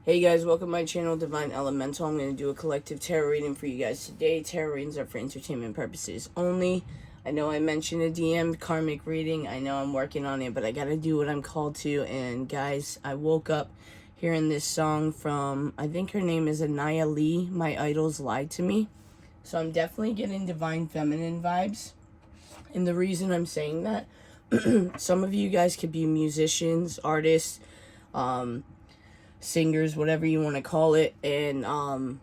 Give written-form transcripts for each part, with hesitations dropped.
Hey guys, welcome to my channel, Divine Elemental. I'm going to do a collective tarot reading for you guys today. Tarot readings are for entertainment purposes only. I know I mentioned a DM karmic reading. I know I'm working on it, but I got to do what I'm called to. And guys, I woke up hearing this song from, I think her name is Anaya Lee, My Idols Lied to Me. So I'm definitely getting Divine Feminine vibes. And the reason I'm saying that, some of you guys could be musicians, artists, singers, whatever you want to call it. And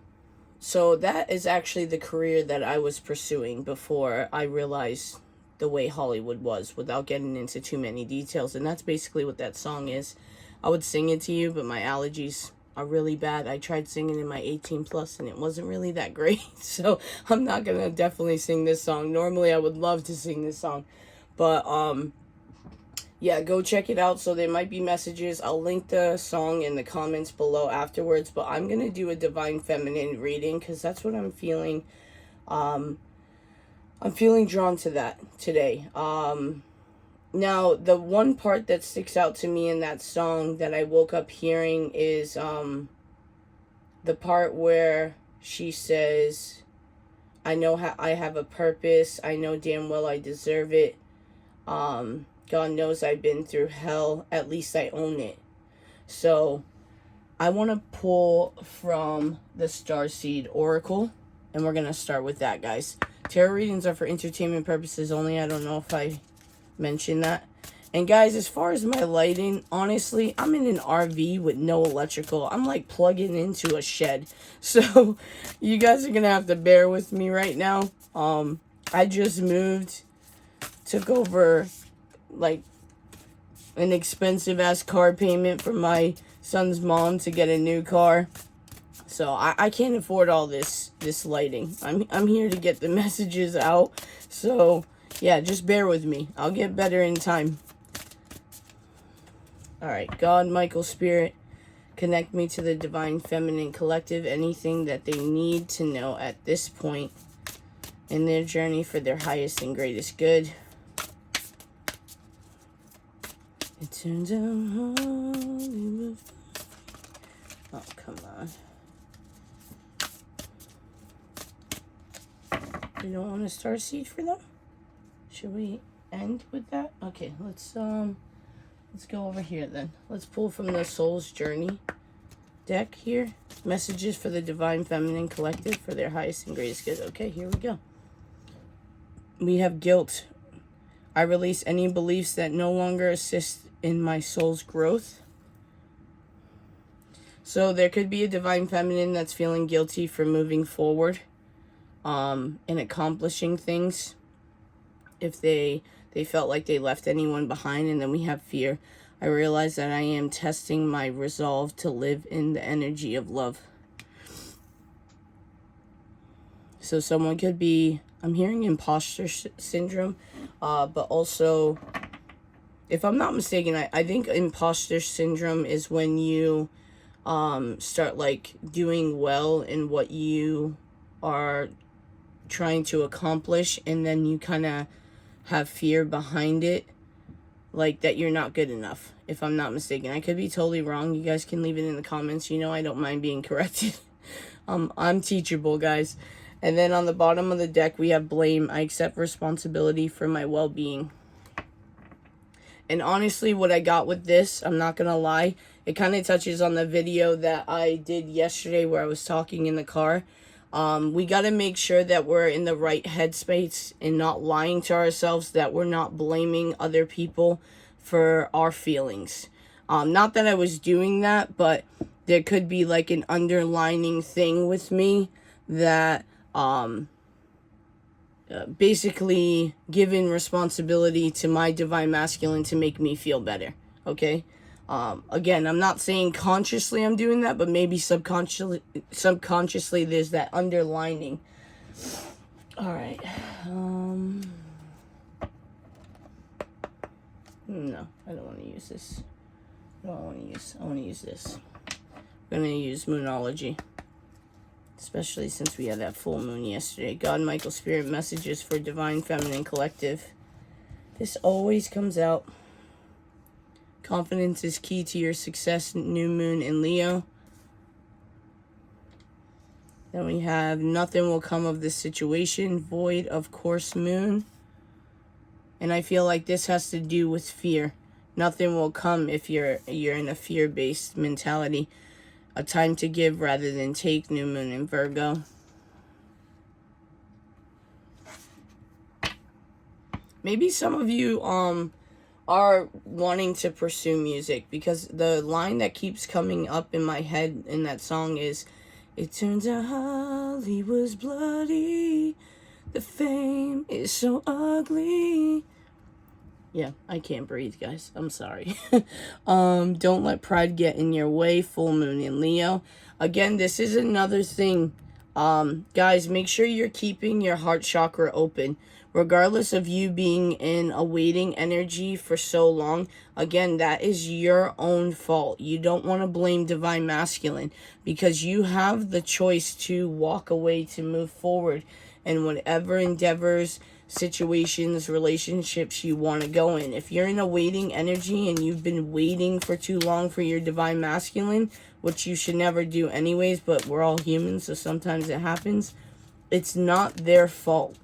so that is actually the career that I was pursuing before I realized the way Hollywood was, without getting into too many details. And that's basically what that song is. I would sing it to you, but my allergies are really bad. I tried singing in my 18 plus and it wasn't really that great. So I'm not gonna definitely sing this song. Normally I would love to sing this song, but yeah, go check it out. So there might be messages. I'll link the song in the comments below afterwards, but I'm going to do a Divine Feminine reading because that's what I'm feeling. I'm feeling drawn to that today. Now, the one part that sticks out to me in that song that I woke up hearing is the part where she says, I know I have a purpose. I know damn well I deserve it. God knows I've been through hell. At least I own it. So I want to pull from the Starseed Oracle. And we're going to start with that, guys. Tarot readings are for entertainment purposes only. I don't know if I mentioned that. And guys, as far as my lighting, honestly, I'm in an RV with no electrical. I'm like plugging into a shed. So you guys are going to have to bear with me right now. I just moved. Took over like an expensive ass car payment from my son's mom to get a new car. So I can't afford all this lighting. I'm here to get the messages out. So yeah, just bear with me. I'll get better in time. Alright, God, Michael, Spirit, connect me to the Divine Feminine Collective. Anything that they need to know at this point in their journey for their highest and greatest good. It turns out Hollywood. Oh, come on. You don't want to start seed for them? Should we end with that? Okay, let's go over here then. Let's pull from the Soul's Journey deck here. Messages for the Divine Feminine Collective for their highest and greatest good. Okay, here we go. We have guilt. I release any beliefs that no longer assist in my soul's growth. So there could be a Divine Feminine that's feeling guilty for moving forward and accomplishing things if they felt like they left anyone behind. And then we have fear. I realize that I am testing my resolve to live in the energy of love. So someone could be, I'm hearing imposter syndrome, but also, if I'm not mistaken, I think imposter syndrome is when you start like doing well in what you are trying to accomplish, and then you kind of have fear behind it, like that you're not good enough, if I'm not mistaken. I could be totally wrong. You guys can leave it in the comments. You know I don't mind being corrected. I'm teachable, guys. And then on the bottom of the deck, we have blame. I accept responsibility for my well-being. And honestly, what I got with this, I'm not going to lie, it kind of touches on the video that I did yesterday where I was talking in the car. We got to make sure that we're in the right headspace and not lying to ourselves, that we're not blaming other people for our feelings. Not that I was doing that, but there could be like an underlining thing with me that basically giving responsibility to my divine masculine to make me feel better. Okay. Again, I'm not saying consciously I'm doing that, but maybe subconsciously there's that underlining. All right. No, I don't want to use this. I want to use this. I'm going to use Moonology. Especially since we had that full moon yesterday. God, Michael, Spirit, messages for Divine Feminine Collective. This always comes out. Confidence is key to your success, new moon in Leo. Then we have nothing will come of this situation, void of course moon. And I feel like this has to do with fear. Nothing will come if you're in a fear-based mentality. A time to give rather than take, new moon in Virgo. Maybe some of you are wanting to pursue music, because the line that keeps coming up in my head in that song is, it turns out Hollywood's bloody, the fame is so ugly. Yeah, I can't breathe, guys. I'm sorry. Don't let pride get in your way. Full moon in Leo. Again, this is another thing. Guys, make sure you're keeping your heart chakra open. Regardless of you being in a waiting energy for so long, again, that is your own fault. You don't want to blame Divine Masculine, because you have the choice to walk away, to move forward, and whatever endeavors, situations, relationships you want to go in. If you're in a waiting energy and you've been waiting for too long for your Divine Masculine, which you should never do anyways, but we're all humans, so sometimes it happens, it's not their fault.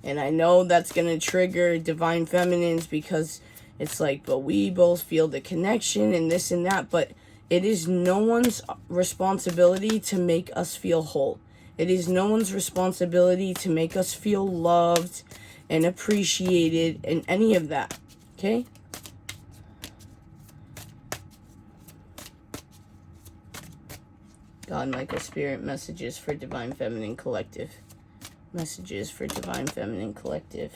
And I know that's going to trigger Divine Feminines, because it's like, but we both feel the connection and this and that, but it is no one's responsibility to make us feel whole. It is no one's responsibility to make us feel loved and appreciated and any of that, okay? God, Michael, Spirit, messages for Divine Feminine Collective. Messages for Divine Feminine Collective.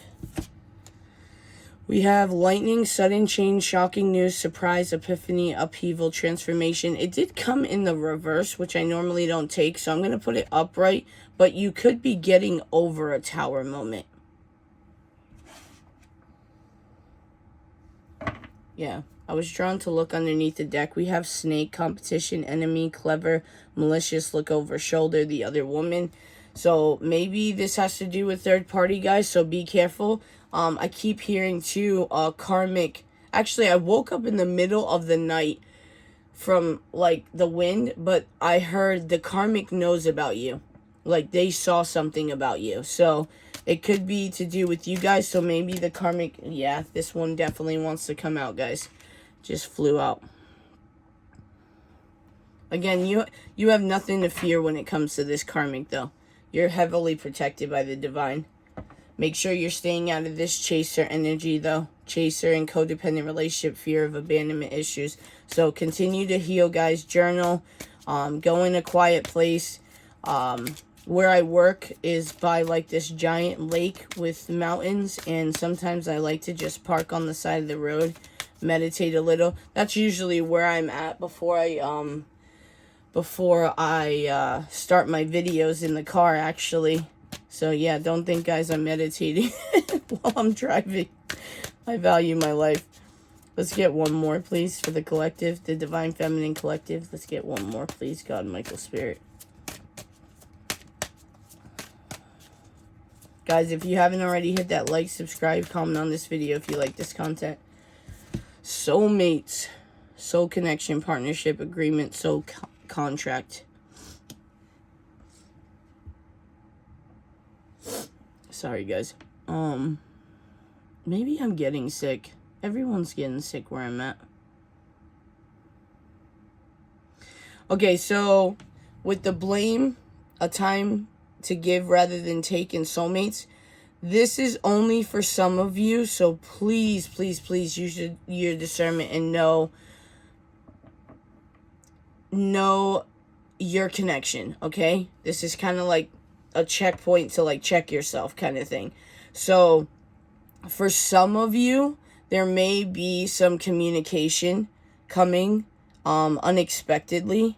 We have lightning, sudden change, shocking news, surprise, epiphany, upheaval, transformation. It did come in the reverse, which I normally don't take, so I'm going to put it upright. But you could be getting over a tower moment. Yeah, I was drawn to look underneath the deck. We have snake, competition, enemy, clever, malicious, look over shoulder, the other woman. So maybe this has to do with third party, guys, so be careful. I keep hearing too, karmic. Actually, I woke up in the middle of the night from like the wind, but I heard the karmic knows about you. Like they saw something about you. So it could be to do with you guys. So maybe the karmic, yeah, this one definitely wants to come out, guys. Just flew out. Again, you have nothing to fear when it comes to this karmic, though. You're heavily protected by the divine. Make sure you're staying out of this chaser energy, though. Chaser and codependent relationship, fear of abandonment issues. So continue to heal, guys. Journal. Go in a quiet place. Where I work is by like this giant lake with mountains. And sometimes I like to just park on the side of the road. Meditate a little. That's usually where I'm at before I start my videos in the car, actually. So yeah, don't think, guys, I'm meditating while I'm driving. I value my life. Let's get one more, please, for the collective, the Divine Feminine Collective. Let's get one more, please, God, Michael, Spirit. Guys, if you haven't already, hit that like, subscribe, comment on this video if you like this content. Soulmates, soul connection, partnership, agreement, soul contract. Sorry, guys. Maybe I'm getting sick. Everyone's getting sick where I'm at. Okay, so with the blame, a time to give rather than take in soulmates, this is only for some of you, so please, please, please use your discernment and know your connection, okay? This is kind of like a checkpoint to like check yourself kind of thing. So for some of you, there may be some communication coming unexpectedly.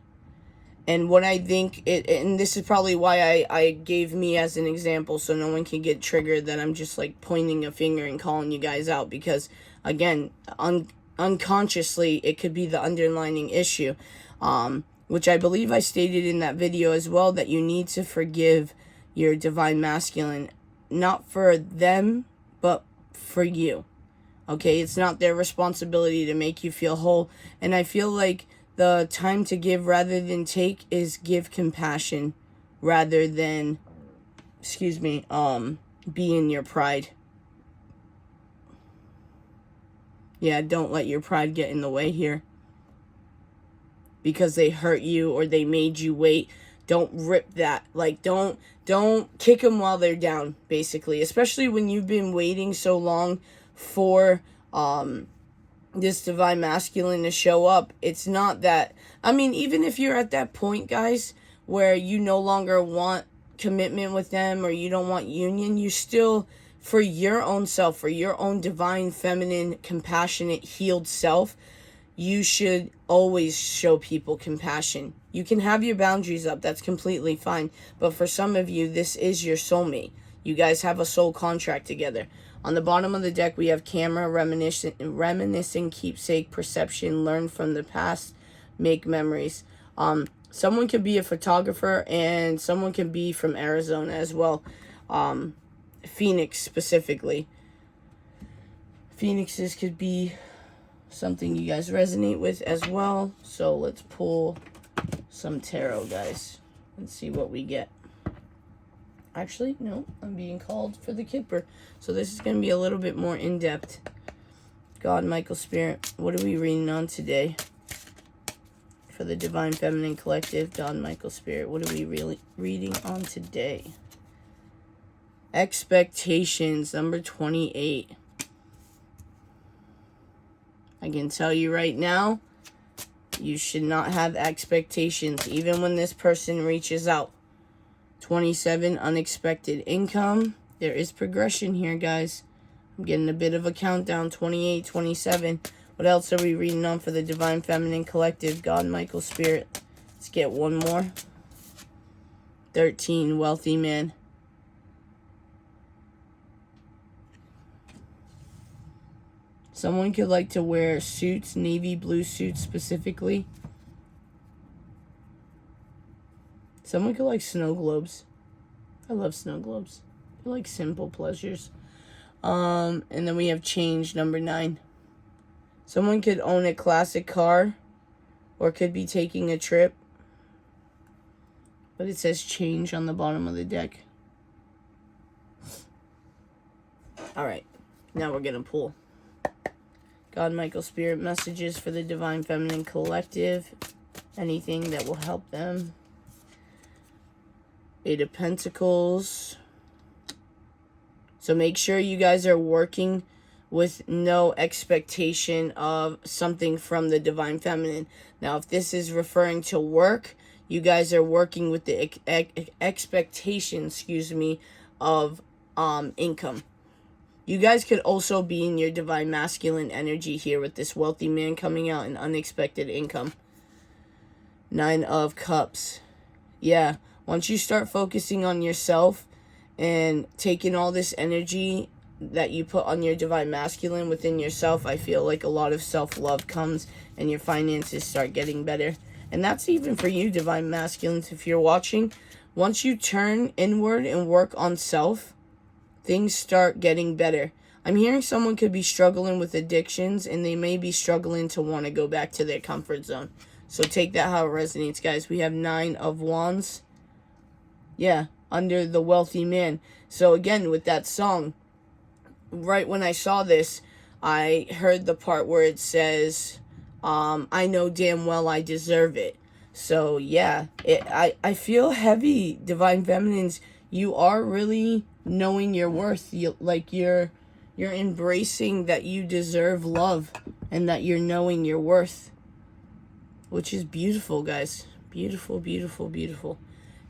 And what I think, and this is probably why I gave me as an example, so no one can get triggered that I'm just like pointing a finger and calling you guys out, because again, unconsciously, it could be the underlying issue, which I believe I stated in that video as well, that you need to forgive your Divine Masculine, not for them, but for you. Okay, it's not their responsibility to make you feel whole. And I feel like the time to give rather than take is give compassion rather than, be in your pride. Yeah, don't let your pride get in the way here. Because they hurt you or they made you wait, don't rip that. Like, don't kick them while they're down, basically. Especially when you've been waiting so long for this divine masculine to show up. It's not that, I mean, even if you're at that point, guys, where you no longer want commitment with them or you don't want union, you still, for your own self, for your own divine, feminine, compassionate, healed self, you should always show people compassion. You can have your boundaries up. That's completely fine. But for some of you, this is your soulmate. You guys have a soul contract together. On the bottom of the deck, we have camera, reminiscing, keepsake, perception, learn from the past, make memories. Someone could be a photographer and someone can be from Arizona as well. Phoenix specifically. Phoenixes could be something you guys resonate with as well. So let's pull some tarot, guys, and see what we get. Actually, no, I'm being called for the Kipper. So this is going to be a little bit more in-depth. God, Michael, Spirit, what are we reading on today? For the Divine Feminine Collective, God, Michael, Spirit, what are we really reading on today? Expectations, number 28. I can tell you right now, you should not have expectations, even when this person reaches out. 27, unexpected income. There is progression here, guys. I'm getting a bit of a countdown. 28, 27. What else are we reading on for the Divine Feminine Collective? God, Michael, Spirit. Let's get one more. 13, wealthy man. Someone could like to wear suits, navy blue suits specifically. Someone could like snow globes. I love snow globes. They're like simple pleasures. And then we have change, number 9. Someone could own a classic car or could be taking a trip. But it says change on the bottom of the deck. Alright, now we're going to pull. God, Michael, Spirit, messages for the Divine Feminine Collective. Anything that will help them. 8 of Pentacles. So make sure you guys are working with no expectation of something from the Divine Feminine. Now, if this is referring to work, you guys are working with the expectation, of income. You guys could also be in your divine masculine energy here with this wealthy man coming out in unexpected income. 9 of Cups. Yeah, once you start focusing on yourself and taking all this energy that you put on your divine masculine within yourself, I feel like a lot of self-love comes and your finances start getting better. And that's even for you, divine masculines, if you're watching. Once you turn inward and work on self, things start getting better. I'm hearing someone could be struggling with addictions and they may be struggling to want to go back to their comfort zone. So take that how it resonates, guys. We have 9 of Wands. Yeah, under the wealthy man. So again, with that song, right when I saw this, I heard the part where it says, I know damn well I deserve it. So yeah, I feel heavy, Divine Feminines. You are really knowing your worth. You're embracing that you deserve love and that you're knowing your worth, which is beautiful, guys. Beautiful, beautiful, beautiful.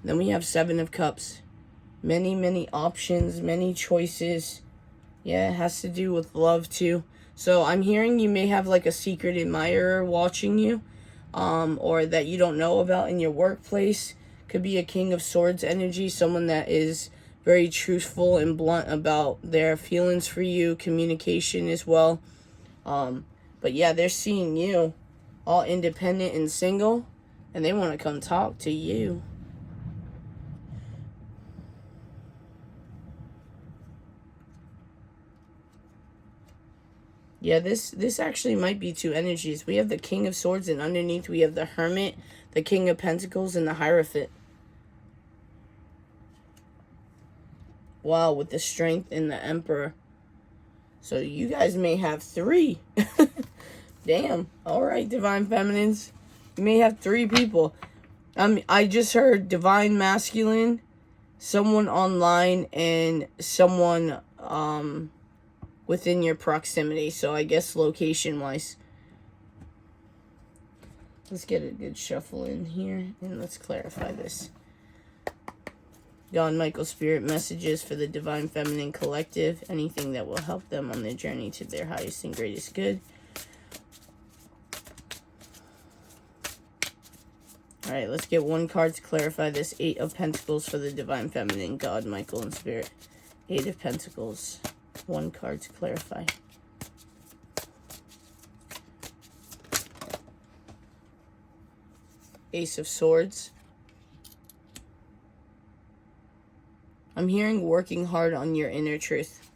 Then we have 7 of Cups. Many, many options, many choices. Yeah, it has to do with love too. So I'm hearing you may have like a secret admirer watching you, or that you don't know about in your workplace. Could be a King of Swords energy, someone that is very truthful and blunt about their feelings for you, communication as well. But yeah, they're seeing you all independent and single, and they want to come talk to you. Yeah, this actually might be two energies. We have the King of Swords, and underneath we have the Hermit, the King of Pentacles, and the Hierophant. Wow, with the Strength and the Emperor. So you guys may have three. Damn. All right, Divine Feminines. You may have three people. I just heard Divine Masculine, someone online, and someone within your proximity. So I guess location-wise. Let's get a good shuffle in here, and let's clarify this. God, Michael, Spirit messages for the Divine Feminine Collective. Anything that will help them on their journey to their highest and greatest good. Alright, let's get one card to clarify this. 8 of Pentacles for the Divine Feminine. God, Michael, and Spirit. 8 of Pentacles. One card to clarify. Ace of Swords. I'm hearing working hard on your inner truth.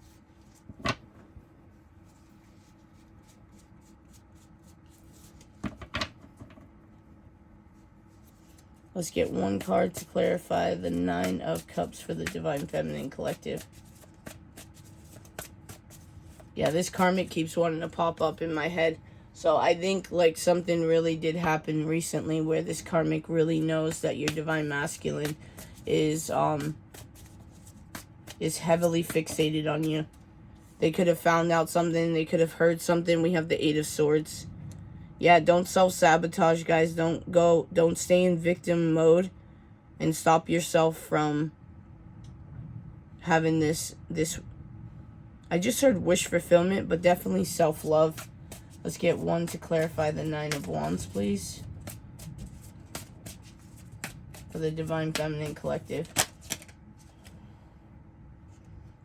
Let's get one card to clarify the 9 of Cups for the Divine Feminine Collective. Yeah, this karmic keeps wanting to pop up in my head. So I think like something really did happen recently where this karmic really knows that your Divine Masculine is heavily fixated on you. They could have found out something. They could have heard something. We have the 8 of Swords. Yeah, don't self-sabotage, guys. Don't stay in victim mode and stop yourself from having this. I just heard wish fulfillment, but definitely self-love. Let's get one to clarify the 9 of Wands, please. For the Divine Feminine Collective.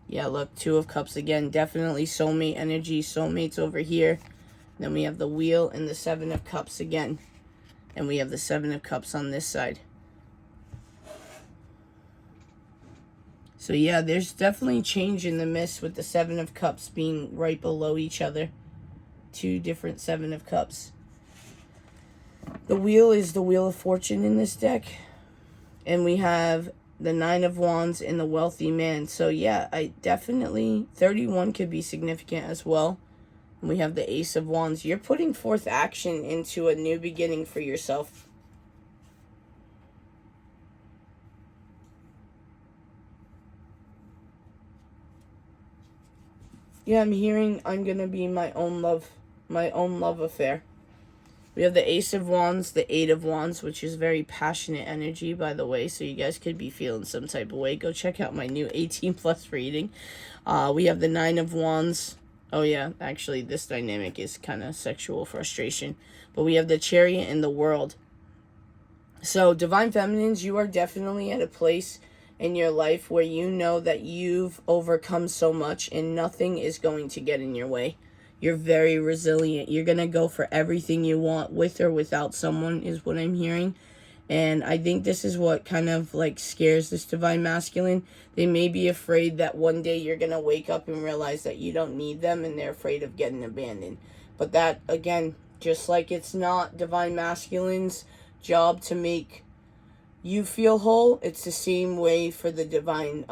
Yeah, look, 2 of Cups again. Definitely soulmate energy. Soulmates over here. Then we have the Wheel and the 7 of Cups again. And we have the 7 of Cups on this side. So yeah, there's definitely change in the mist with the 7 of Cups being right below each other. 2 different 7 of Cups. The Wheel is the Wheel of Fortune in this deck. And we have the 9 of Wands and the Wealthy Man. So yeah, I definitely, 31 could be significant as well. And we have the Ace of Wands. You're putting forth action into a new beginning for yourself. Yeah, I'm hearing I'm going to be my own love affair. We have the Ace of Wands, the 8 of Wands, which is very passionate energy, by the way. So you guys could be feeling some type of way. Go check out my new 18+ reading. We have the 9 of Wands. Oh, yeah. Actually, this dynamic is kind of sexual frustration. But we have the Chariot and the World. So, Divine Feminines, you are definitely at a place in your life where you know that you've overcome so much and nothing is going to get in your way. You're very resilient. You're going to go for everything you want with or without someone is what I'm hearing. And I think this is what kind of like scares this Divine Masculine. They may be afraid that one day you're going to wake up and realize that you don't need them and they're afraid of getting abandoned. But that, again, just like it's not Divine Masculine's job to make you feel whole, it's the same way for the Divine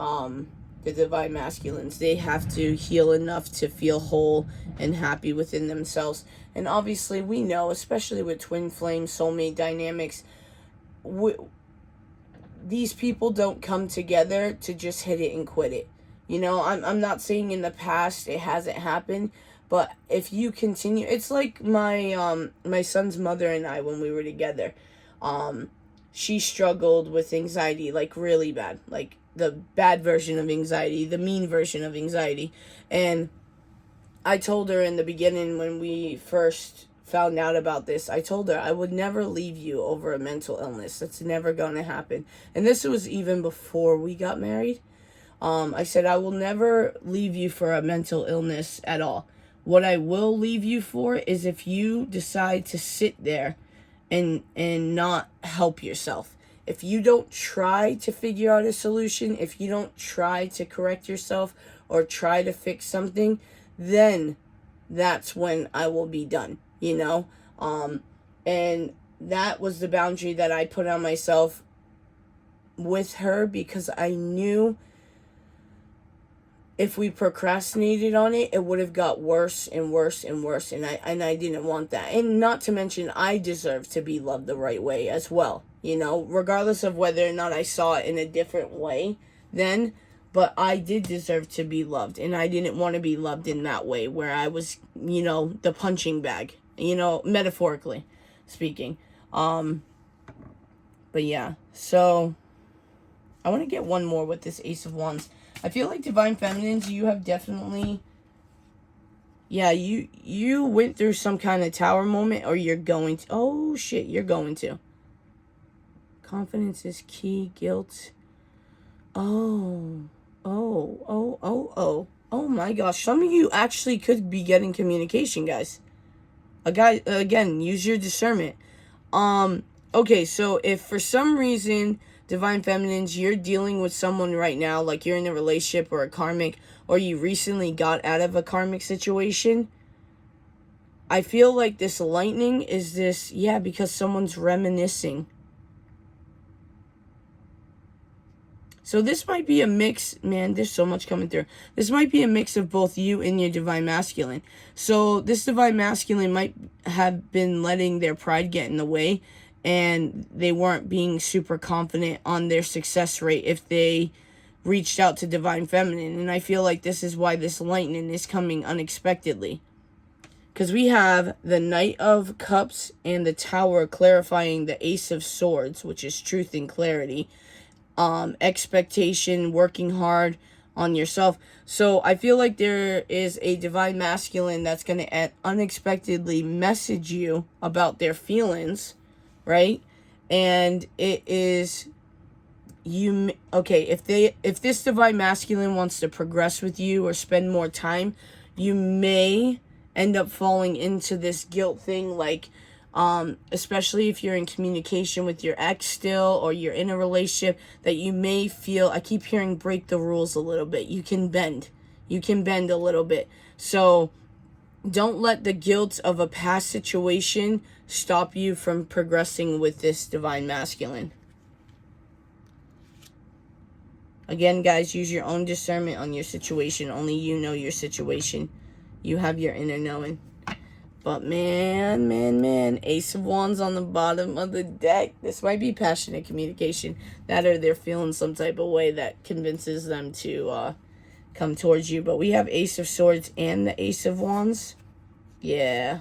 Masculines. They have to heal enough to feel whole and happy within themselves. And obviously we know, especially with twin flame soulmate dynamics, these people don't come together to just hit it and quit it. You know, I'm not saying in the past it hasn't happened, but if you continue, it's like my my son's mother and I when we were together. She struggled with anxiety, like really bad, like the bad version of anxiety, the mean version of anxiety. And I told her in the beginning when we first found out about this, I told her I would never leave you over a mental illness. That's never going to happen. And this was even before we got married. I said, I will never leave you for a mental illness at all. What I will leave you for is if you decide to sit there and not help yourself. If you don't try to figure out a solution, if you don't try to correct yourself or try to fix something, then that's when I will be done, you know? And that was the boundary that I put on myself with her, because I knew if we procrastinated on it, it would have got worse and worse and worse, and I didn't want that. And not to mention, I deserve to be loved the right way as well, you know, regardless of whether or not I saw it in a different way then. But I did deserve to be loved, and I didn't want to be loved in that way where I was, you know, the punching bag, you know, metaphorically speaking. But yeah, so I want to get one more with this Ace of Wands. I feel like Divine Feminines, you have definitely, yeah, you went through some kind of tower moment, or you're going to. Oh, shit, you're going to. Confidence is key, guilt. Oh my gosh. Some of you actually could be getting communication, guys. Again, use your discernment. Okay, so if for some reason, Divine Feminines, you're dealing with someone right now, like you're in a relationship or a karmic, or you recently got out of a karmic situation, I feel like this lightning is this, yeah, because someone's reminiscing. So this might be a mix, man, there's so much coming through. This might be a mix of both you and your Divine Masculine. So this Divine Masculine might have been letting their pride get in the way, and they weren't being super confident on their success rate if they reached out to Divine Feminine. And I feel like this is why this lightning is coming unexpectedly. Because we have the Knight of Cups and the Tower clarifying the Ace of Swords, which is truth and clarity. Expectation, working hard on yourself. So I feel like there is a Divine Masculine that's going to unexpectedly message you about their feelings, right? And it is you. Okay, if this Divine Masculine wants to progress with you or spend more time, you may end up falling into this guilt thing, like especially if you're in communication with your ex still, or you're in a relationship, that you may feel, I keep hearing, break the rules a little bit. You can bend a little bit. So don't let the guilt of a past situation stop you from progressing with this Divine Masculine. Again, guys, use your own discernment on your situation. Only you know your situation. You have your inner knowing. But man, Ace of Wands on the bottom of the deck. This might be passionate communication. That, or they're feeling some type of way that convinces them to come towards you. But we have Ace of Swords and the Ace of Wands. Yeah.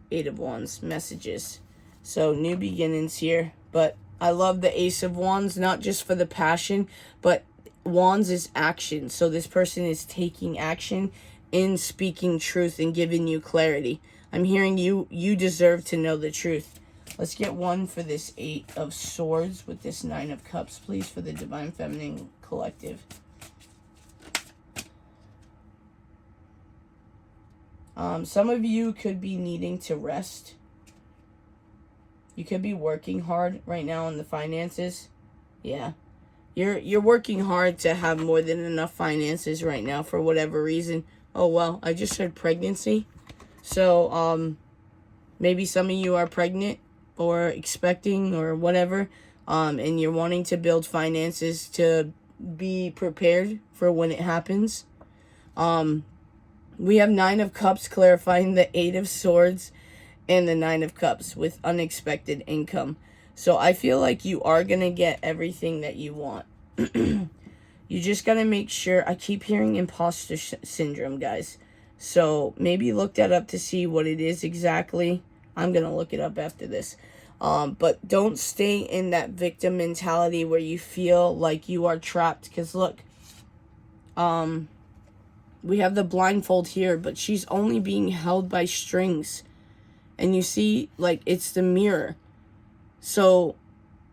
Eight of Wands, messages. So new beginnings here. But I love the Ace of Wands, not just for the passion, but Wands is action. So this person is taking action in speaking truth and giving you clarity. I'm hearing you deserve to know the truth. Let's get one for this Eight of Swords with this Nine of Cups, please, for the Divine Feminine Collective. Some of you could be needing to rest. You could be working hard right now on the finances. Yeah. You're working hard to have more than enough finances right now for whatever reason. Oh, well, I just heard pregnancy. So, maybe some of you are pregnant or expecting or whatever, and you're wanting to build finances to be prepared for when it happens. We have Nine of Cups clarifying the Eight of Swords and the Nine of Cups with unexpected income. So I feel like you are going to get everything that you want. You just got to make sure. I keep hearing imposter syndrome, guys. So maybe look that up to see what it is exactly. I'm going to look it up after this. But don't stay in that victim mentality where you feel like you are trapped. Because look, we have the blindfold here, but she's only being held by strings. And you see, like, it's the mirror. So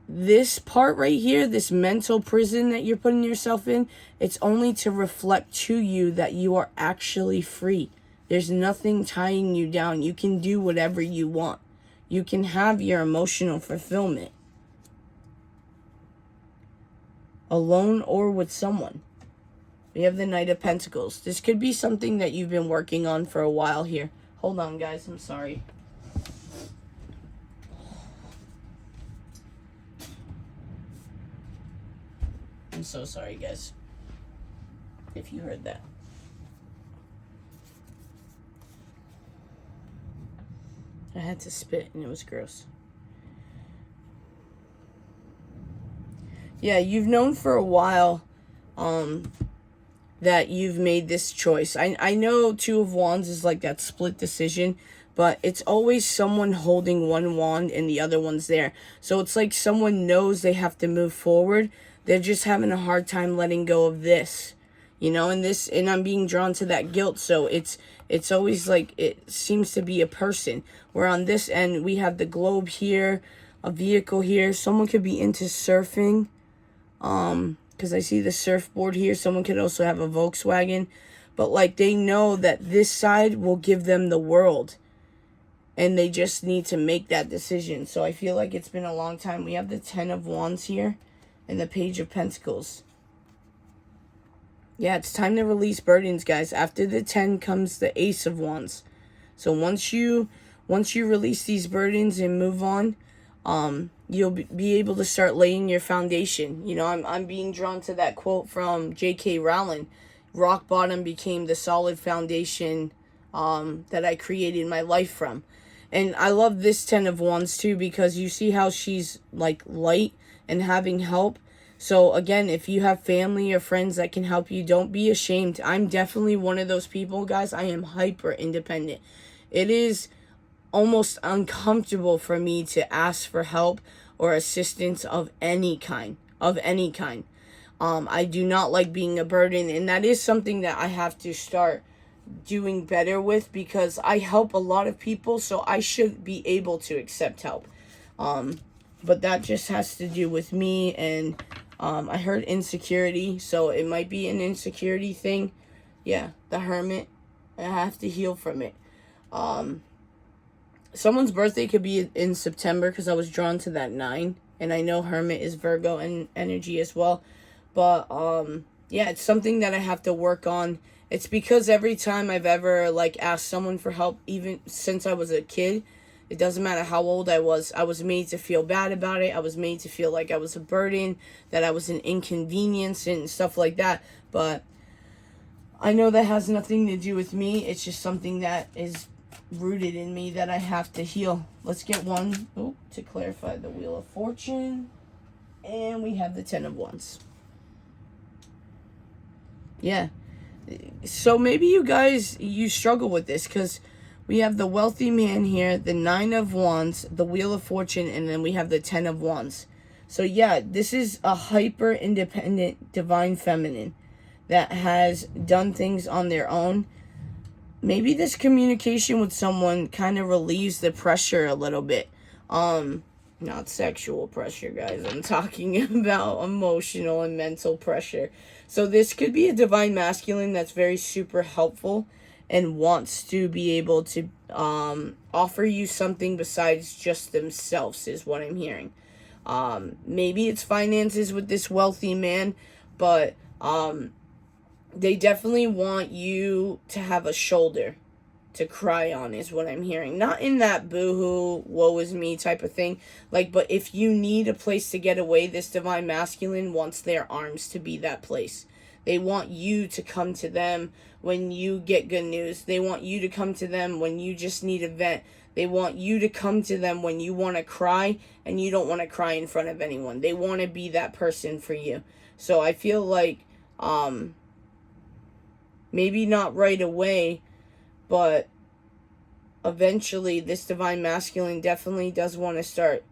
this part right here, this mental prison that you're putting yourself in, it's only to reflect to you that you are actually free. There's nothing tying you down. You can do whatever you want. You can have your emotional fulfillment, alone or with someone. We have the Knight of Pentacles. This could be something that you've been working on for a while here. Hold on, guys. I'm sorry. I'm so sorry, guys, if you heard that. I had to spit and it was gross. Yeah, you've known for a while that you've made this choice. I know Two of Wands is like that split decision, but it's always someone holding one wand and the other one's there. So it's like someone knows they have to move forward. They're just having a hard time letting go of this, you know, and I'm being drawn to that guilt. So it's always like, it seems to be a person. Where on this end, we have the globe here, a vehicle here. Someone could be into surfing. Because I see the surfboard here. Someone could also have a Volkswagen. But, like, they know that this side will give them the world. And they just need to make that decision. So I feel like it's been a long time. We have the Ten of Wands here. And the Page of Pentacles. Yeah, it's time to release burdens, guys. After the 10 comes the Ace of Wands. So once you release these burdens and move on, you'll be able to start laying your foundation. You know, I'm being drawn to that quote from J.K. Rowling. Rock bottom became the solid foundation that I created my life from. And I love this Ten of Wands too, because you see how she's like light and having help. So again, if you have family or friends that can help you, don't be ashamed. I'm definitely one of those people, guys. I am hyper independent. It is almost uncomfortable for me to ask for help or assistance of any kind. I do not like being a burden, and that is something that I have to start doing better with, because I help a lot of people, so I should be able to accept help. But that just has to do with me, and I heard insecurity, so it might be an insecurity thing. Yeah, the Hermit. I have to heal from it. Someone's birthday could be in September, because I was drawn to that 9. And I know Hermit is Virgo and energy as well. But, yeah, it's something that I have to work on. It's because every time I've ever, like, asked someone for help, even since I was a kid, it doesn't matter how old I was made to feel bad about it. I was made to feel like I was a burden, that I was an inconvenience and stuff like that. But I know that has nothing to do with me. It's just something that is rooted in me that I have to heal. Let's get one to clarify the Wheel of Fortune. And we have the Ten of Wands. Yeah. So maybe you guys, you struggle with this, because we have the wealthy man here, the 9 of Wands, the Wheel of Fortune, and then we have the 10 of Wands. So yeah, this is a hyper independent divine feminine that has done things on their own. Maybe this communication with someone kind of relieves the pressure a little bit. Not sexual pressure, guys. I'm talking about emotional and mental pressure. So this could be a divine masculine that's very super helpful and wants to be able to offer you something besides just themselves, is what I'm hearing. Maybe it's finances with this wealthy man, but they definitely want you to have a shoulder to cry on, is what I'm hearing. Not in that boo-hoo, woe is me type of thing. Like, but if you need a place to get away, this divine masculine wants their arms to be that place. They want you to come to them when you get good news. They want you to come to them when you just need a vent. They want you to come to them when you want to cry and you don't want to cry in front of anyone. They want to be that person for you. So I feel like maybe not right away, but eventually this divine masculine definitely does want to start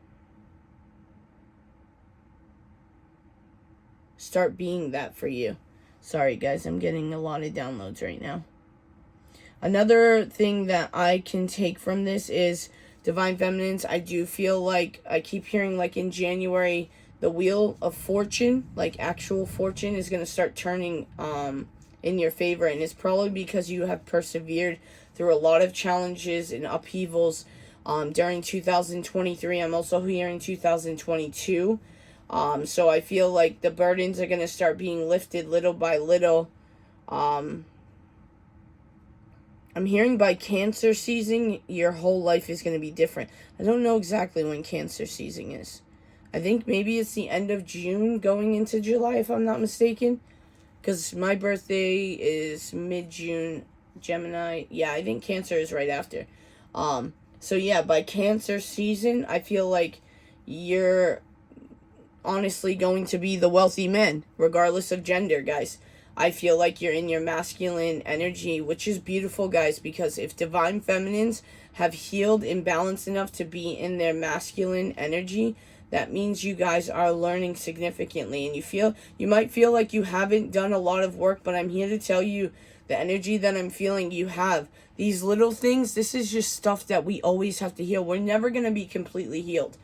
being that for you. Sorry guys, I'm getting a lot of downloads right now. Another thing that I can take from this is divine feminines. I do feel like I keep hearing, like, in January, the Wheel of Fortune, like actual fortune, is going to start turning in your favor. And it's probably because you have persevered through a lot of challenges and upheavals during 2023. I'm also hearing 2022. So I feel like the burdens are going to start being lifted little by little. Um, I'm hearing by Cancer season, your whole life is going to be different. I don't know exactly when Cancer season is. I think maybe it's the end of June going into July, if I'm not mistaken. Because my birthday is mid-June, Gemini. Yeah, I think Cancer is right after. So yeah, by Cancer season, I feel like you're honestly going to be the wealthy men, regardless of gender, guys. I feel like you're in your masculine energy, which is beautiful, guys, because if divine feminines have healed and balanced enough to be in their masculine energy, that means you guys are learning significantly, and you might feel like you haven't done a lot of work, but I'm here to tell you the energy that I'm feeling you have. These little things, this is just stuff that we always have to heal. We're never going to be completely healed.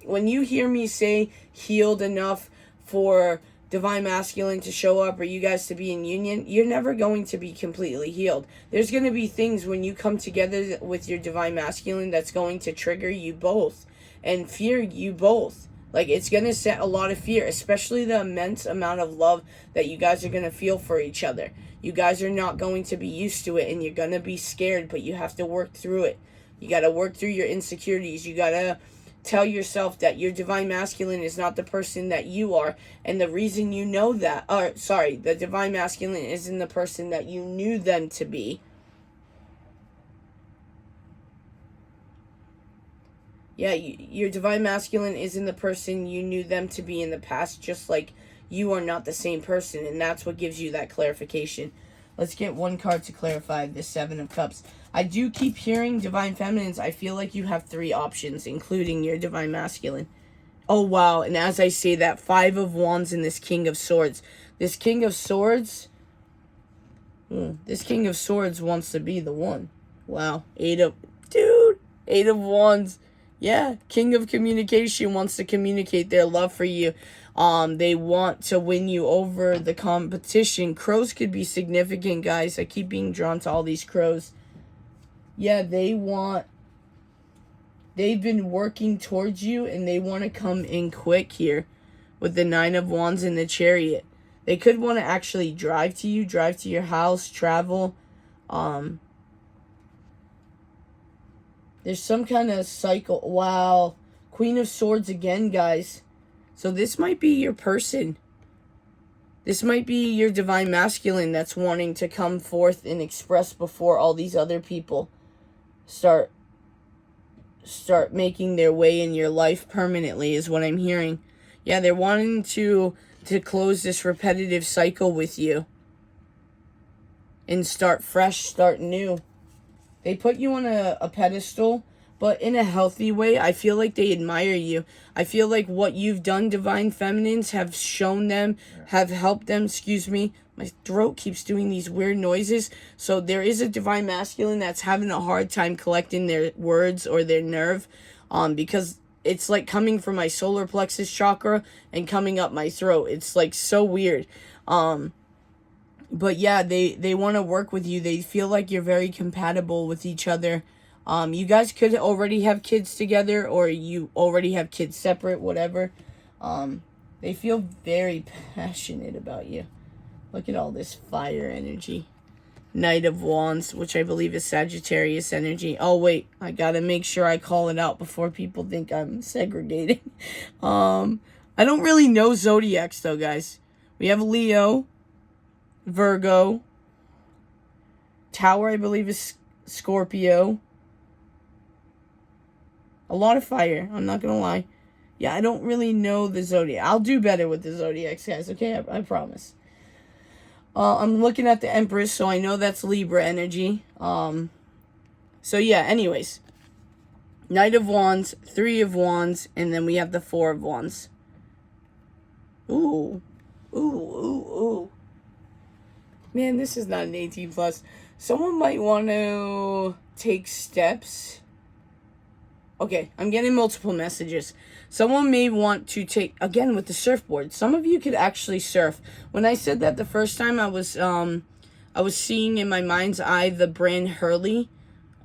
When you hear me say healed enough for divine masculine to show up or you guys to be in union, you're never going to be completely healed. There's going to be things when you come together with your divine masculine that's going to trigger you both and fear you both. Like, it's going to set a lot of fear, especially the immense amount of love that you guys are going to feel for each other. You guys are not going to be used to it, and you're going to be scared, but you have to work through it. You got to work through your insecurities. You got to tell yourself that your divine masculine is not the person that you are, and the reason you know that, the divine masculine isn't the person that you knew them to be. Yeah, your divine masculine isn't the person you knew them to be in the past, just like you are not the same person, and that's what gives you that clarification. Let's get one card to clarify this Seven of Cups. I do keep hearing divine feminines. I feel like you have 3 options, including your divine masculine. Oh, wow. And as I say that, 5 of Wands and this King of Swords. This King of Swords... this King of Swords wants to be the one. Wow. 8 of Wands. Yeah. King of Communication wants to communicate their love for you. They want to win you over the competition. Crows could be significant, guys. I keep being drawn to all these crows. Yeah, they've been working towards you, and they want to come in quick here with the 9 of Wands and the Chariot. They could want to actually drive to your house, travel. There's some kind of cycle. Wow. Queen of Swords again, guys. So this might be your person. This might be your divine masculine that's wanting to come forth and express before all these other people start making their way in your life permanently, is what I'm hearing. Yeah, they're wanting to close this repetitive cycle with you and start fresh, start new. They put you on a pedestal, but in a healthy way. I feel like they admire you. I feel like what you've done, divine feminines, have shown them, have helped them. Excuse me. My throat keeps doing these weird noises. So there is a divine masculine that's having a hard time collecting their words or their nerve, because it's like coming from my solar plexus chakra and coming up my throat. It's like so weird. But yeah, they want to work with you. They feel like you're very compatible with each other. You guys could already have kids together, or you already have kids separate, whatever. They feel very passionate about you. Look at all this fire energy. Knight of Wands, which I believe is Sagittarius energy. Oh, wait. I gotta make sure I call it out before people think I'm segregating. I don't really know zodiacs, though, guys. We have Leo, Virgo. Tower, I believe, is Scorpio. A lot of fire. I'm not gonna lie. Yeah, I don't really know the zodiac. I'll do better with the zodiacs, guys. Okay, I promise. I'm looking at the Empress, so I know that's Libra energy. So yeah, anyways. Knight of Wands, 3 of Wands, and then we have the 4 of Wands. Ooh. Man, this is not an 18+. Someone might want to take steps. Okay, I'm getting multiple messages. Someone may want to take, again with the surfboard, some of you could actually surf. When I said that the first time, I was seeing in my mind's eye the brand Hurley,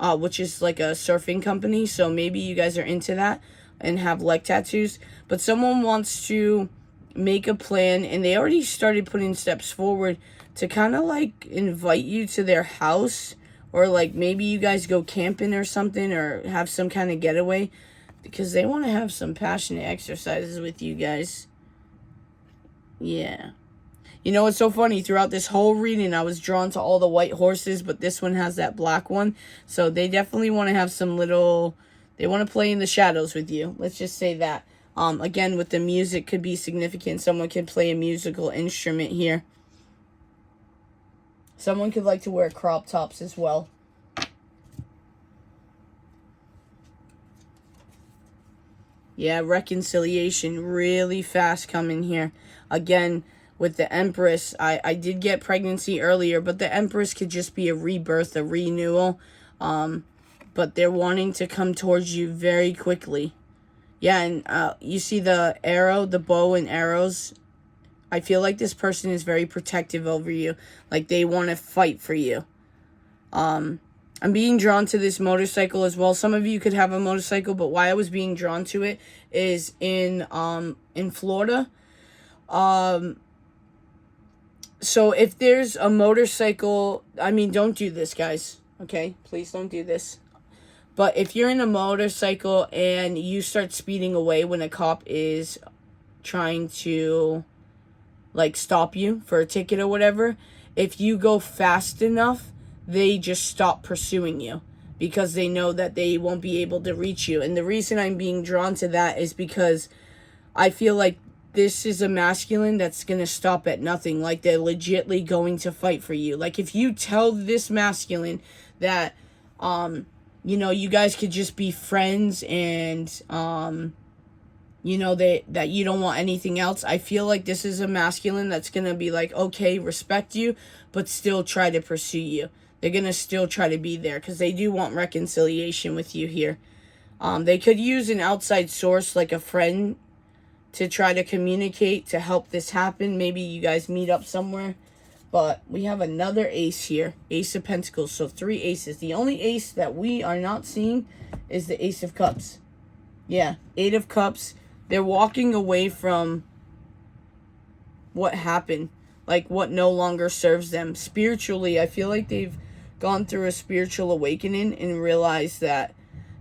which is like a surfing company. So maybe you guys are into that and have leg tattoos. But someone wants to make a plan, and they already started putting steps forward to kind of like invite you to their house, or like maybe you guys go camping or something, or have some kind of getaway, because they want to have some passionate exercises with you guys. Yeah. You know, it's so funny. Throughout this whole reading, I was drawn to all the white horses, but this one has that black one. So they definitely want to have some little... They want to play in the shadows with you. Let's just say that. Again, with the music could be significant. Someone could play a musical instrument here. Someone could like to wear crop tops as well. Yeah, reconciliation really fast coming here. Again, with the Empress, I did get pregnancy earlier, but the Empress could just be a rebirth, a renewal. But they're wanting to come towards you very quickly. Yeah, and you see the arrow, the bow and arrows. I feel like this person is very protective over you. Like they want to fight for you. I'm being drawn to this motorcycle as well. Some of you could have a motorcycle, but why I was being drawn to it is in Florida. So if there's a motorcycle, I mean, don't do this, guys. Okay? Please don't do this. But if you're in a motorcycle and you start speeding away when a cop is trying to, like, stop you for a ticket or whatever, if you go fast enough, they just stop pursuing you because they know that they won't be able to reach you. And the reason I'm being drawn to that is because I feel like this is a masculine that's going to stop at nothing. Like, they're legitly going to fight for you. Like, if you tell this masculine that, you know, you guys could just be friends and, you know, that you don't want anything else, I feel like this is a masculine that's going to be like, okay, respect you, but still try to pursue you. They're going to still try to be there because they do want reconciliation with you here. They could use an outside source like a friend to try to communicate to help this happen. Maybe you guys meet up somewhere. But we have another ace here. Ace of Pentacles. So 3 aces. The only ace that we are not seeing is the Ace of Cups. Yeah. 8 of Cups. They're walking away from what happened. Like what no longer serves them. Spiritually, I feel like they've gone through a spiritual awakening and realized that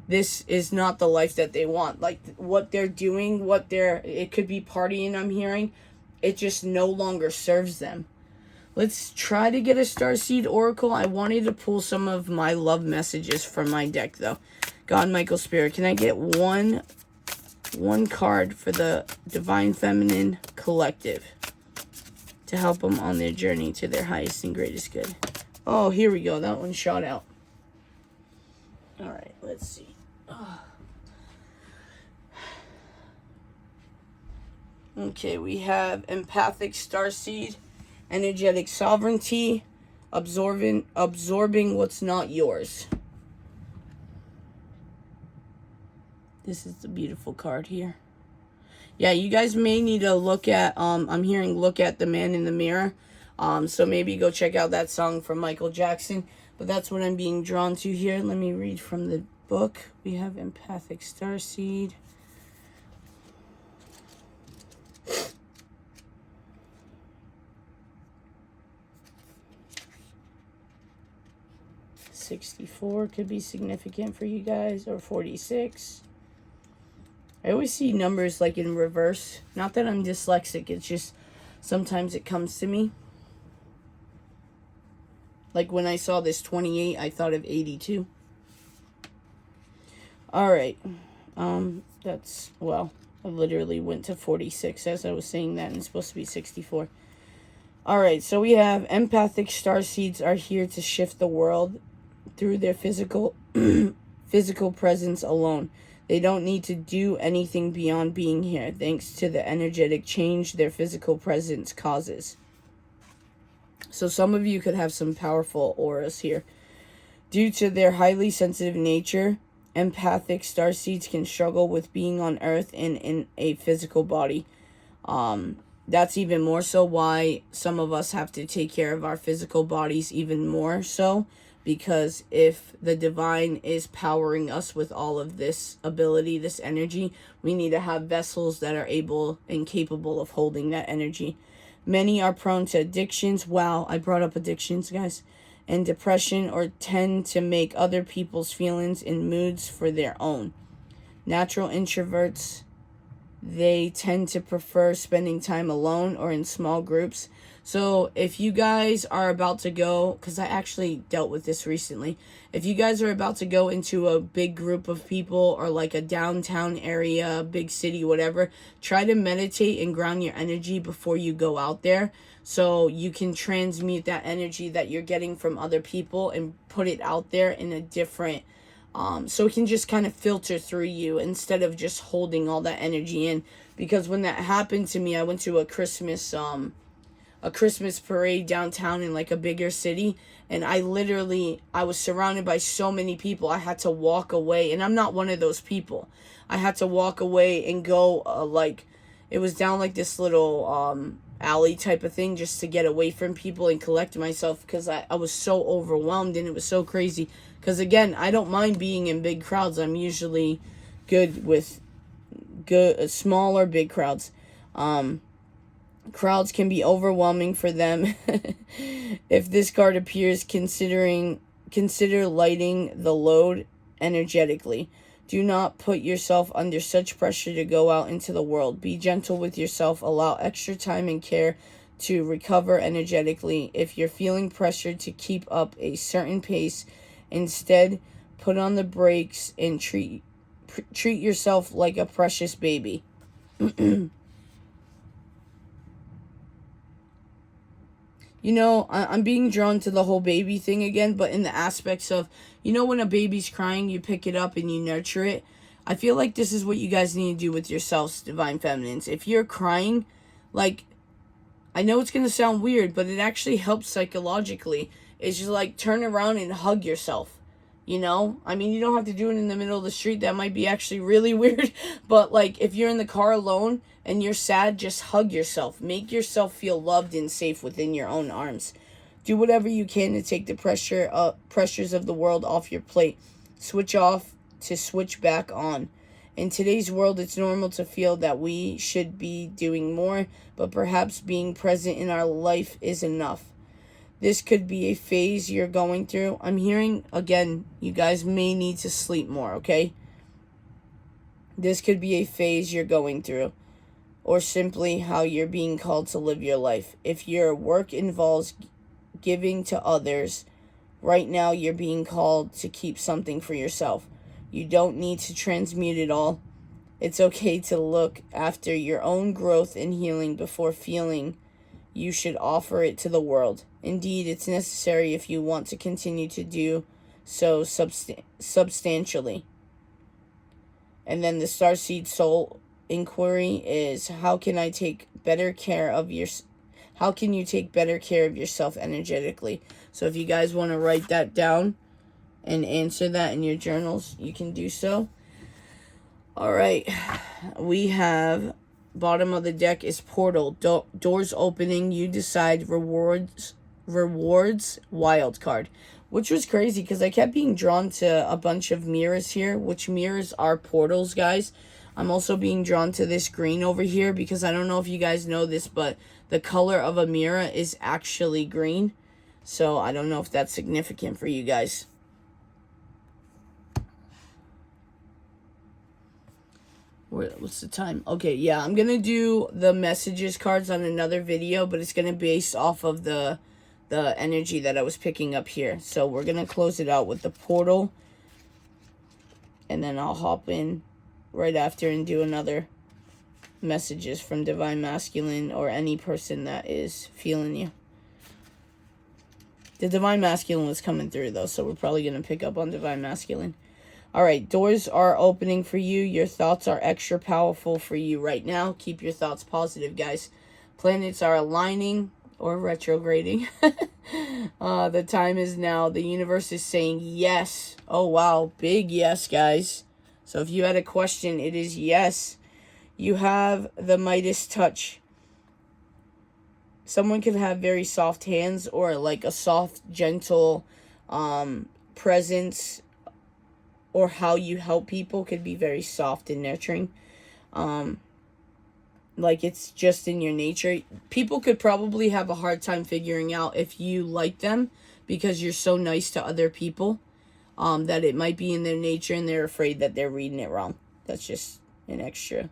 this is not the life that they want. Like what they're doing, it could be partying, I'm hearing. It just no longer serves them. Let's try to get a Starseed Oracle. I wanted to pull some of my love messages from my deck, though. God, Michael, Spirit, can I get one card for the Divine Feminine Collective to help them on their journey to their highest and greatest good? Oh, here we go. That one shot out. All right, let's see. Okay, we have Empathic Starseed. Energetic sovereignty, absorbing what's not yours. This is the beautiful card here. Yeah, you guys may need to look at, I'm hearing look at the man in the mirror. So maybe go check out that song from Michael Jackson. But that's what I'm being drawn to here. Let me read from the book. We have Empathic Starseed. $64 could be significant for you guys, or 46. I always see numbers like in reverse. Not that I'm dyslexic, it's just sometimes it comes to me. Like when I saw this 28, I thought of 82. Alright. That's, well, I literally went to 46 as I was saying that, and it's supposed to be 64. Alright, so we have Empathic Starseeds are here to shift the world through their physical presence alone. They don't need to do anything beyond being here, thanks to the energetic change their physical presence causes. So some of you could have some powerful auras here. Due to their highly sensitive nature, empathic starseeds can struggle with being on Earth and in a physical body. That's even more so why some of us have to take care of our physical bodies even more so. Because if the divine is powering us with all of this ability, this energy, we need to have vessels that are able and capable of holding that energy. Many are prone to addictions. Wow, I brought up addictions, guys. And depression, or tend to make other people's feelings and moods for their own. Natural introverts, they tend to prefer spending time alone or in small groups. So if you guys are about to go, because I actually dealt with this recently, if you guys are about to go into a big group of people or like a downtown area, big city, whatever, try to meditate and ground your energy before you go out there, so you can transmute that energy that you're getting from other people and put it out there in a different, so it can just kind of filter through you instead of just holding all that energy in. Because when that happened to me, I went to a Christmas parade downtown in like a bigger city, and I was surrounded by so many people. I had to walk away, and I'm not one of those people. I had to walk away and go it was down like this little alley type of thing, just to get away from people and collect myself, because I was so overwhelmed, and it was so crazy. Because again, I don't mind being in big crowds. I'm usually good with small or big crowds. Crowds can be overwhelming for them. If this card appears, consider lighting the load energetically. Do not put yourself under such pressure to go out into the world. Be gentle with yourself. Allow extra time and care to recover energetically. If you're feeling pressured to keep up a certain pace, instead put on the brakes and treat yourself like a precious baby. You know, I'm being drawn to the whole baby thing again, but in the aspects of, you know, when a baby's crying, you pick it up and you nurture it. I feel like this is what you guys need to do with yourselves, Divine Feminines. If you're crying, like, I know it's going to sound weird, but it actually helps psychologically. It's just like, turn around and hug yourself. You know? I mean, you don't have to do it in the middle of the street. That might be actually really weird. But, like, if you're in the car alone and you're sad, just hug yourself. Make yourself feel loved and safe within your own arms. Do whatever you can to take the pressures of the world off your plate. Switch off to switch back on. In today's world, it's normal to feel that we should be doing more, but perhaps being present in our life is enough. This could be a phase you're going through. I'm hearing, again, you guys may need to sleep more, okay? This could be a phase you're going through, or simply how you're being called to live your life. If your work involves giving to others, right now you're being called to keep something for yourself. You don't need to transmute it all. It's okay to look after your own growth and healing before feeling you should offer it to the world. Indeed, it's necessary if you want to continue to do so substantially. And then the Starseed Soul inquiry is, how can you take better care of yourself energetically? So if you guys want to write that down and answer that in your journals, you can do so. All right, we have, bottom of the deck is Portal. Doors opening, you decide, rewards, wild card. Which was crazy because I kept being drawn to a bunch of mirrors here, which mirrors are portals, guys. I'm also being drawn to this green over here because I don't know if you guys know this, but the color of a mirror is actually green. So I don't know if that's significant for you guys. What's the time? Okay, yeah, I'm going to do the messages cards on another video, but it's going to be based off of the energy that I was picking up here. So we're going to close it out with the portal, and then I'll hop in right after and do another messages from Divine Masculine or any person that is feeling you. The Divine Masculine was coming through, though, so we're probably going to pick up on Divine Masculine. All right, doors are opening for you. Your thoughts are extra powerful for you right now. Keep your thoughts positive, guys. Planets are aligning or retrograding. The time is now. The universe is saying yes. Oh, wow. Big yes, guys. So if you had a question, it is yes. You have the Midas touch. Someone could have very soft hands or like a soft, gentle presence, or how you help people could be very soft and nurturing. like it's just in your nature. People could probably have a hard time figuring out if you like them because you're so nice to other people, that it might be in their nature and they're afraid that they're reading it wrong. That's just an extra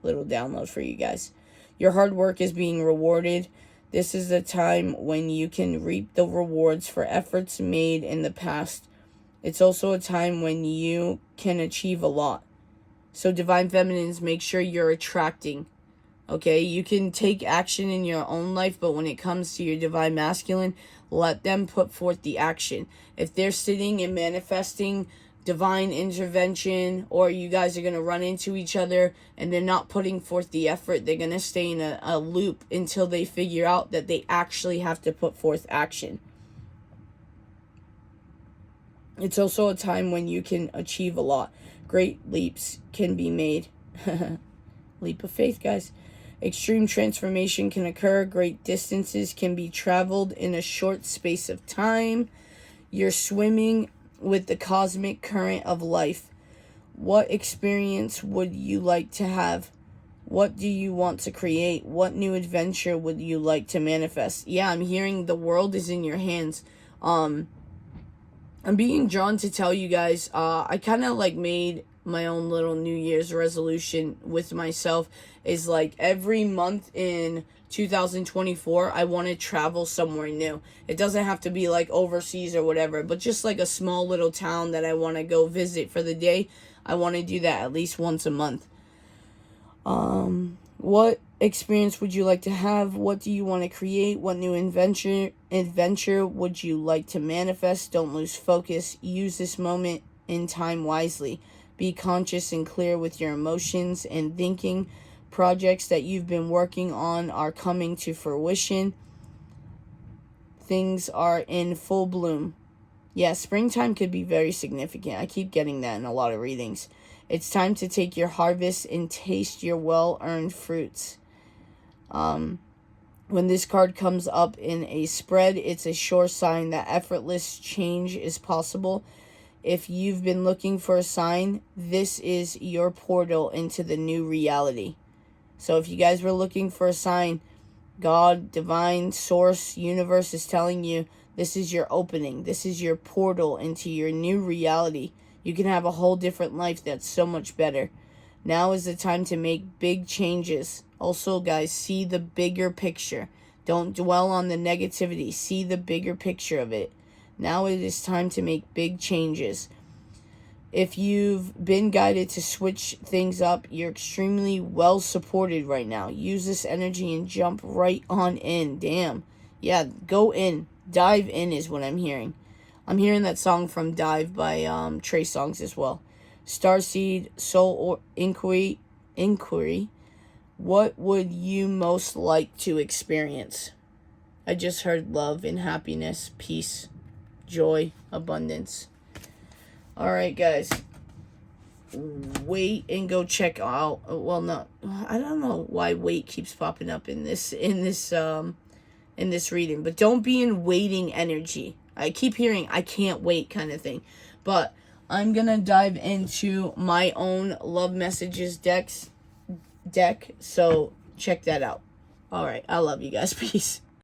little download for you guys. Your hard work is being rewarded. This is a time when you can reap the rewards for efforts made in the past. It's also a time when you can achieve a lot. So Divine Feminines, make sure you're attracting. Okay, you can take action in your own life, but when it comes to your Divine Masculine, let them put forth the action. If they're sitting and manifesting divine intervention, or you guys are going to run into each other and they're not putting forth the effort, they're going to stay in a loop until they figure out that they actually have to put forth action. It's also a time when you can achieve a lot. Great leaps can be made. Leap of faith, guys. Extreme transformation can occur. Great distances can be traveled in a short space of time. You're swimming with the cosmic current of life. What experience would you like to have? What do you want to create? What new adventure would you like to manifest? Yeah, I'm hearing the world is in your hands. I'm being drawn to tell you guys, I kind of like made my own little New Year's resolution with myself, is like every month in 2024, I want to travel somewhere new. It doesn't have to be like overseas or whatever, but just like a small little town that I want to go visit for the day. I want to do that at least once a month. What experience would you like to have? What do you want to create? What new adventure would you like to manifest? Don't lose focus. Use this moment in time wisely. Be conscious and clear with your emotions and thinking. Projects that you've been working on are coming to fruition. Things are in full bloom. Yeah, springtime could be very significant. I keep getting that in a lot of readings. It's time to take your harvest and taste your well-earned fruits. When this card comes up in a spread, it's a sure sign that effortless change is possible. If you've been looking for a sign, this is your portal into the new reality. So if you guys were looking for a sign, God, divine, source, universe is telling you this is your opening. This is your portal into your new reality. You can have a whole different life that's so much better. Now is the time to make big changes. Also, guys, see the bigger picture. Don't dwell on the negativity. See the bigger picture of it. Now it is time to make big changes. If you've been guided to switch things up, you're extremely well supported right now. Use this energy and jump right on in. Damn. Yeah, go in. Dive in is what I'm hearing. I'm hearing that song from Dive by Trey Songz as well. Starseed, Soul or Inquiry. What would you most like to experience? I just heard love and happiness, peace, joy, abundance. Alright, guys. Wait and go check out. Well, no, I don't know why wait keeps popping up in this reading, but don't be in waiting energy. I keep hearing I can't wait kind of thing. But I'm gonna dive into my own love messages deck, so check that out. Alright, I love you guys. Peace.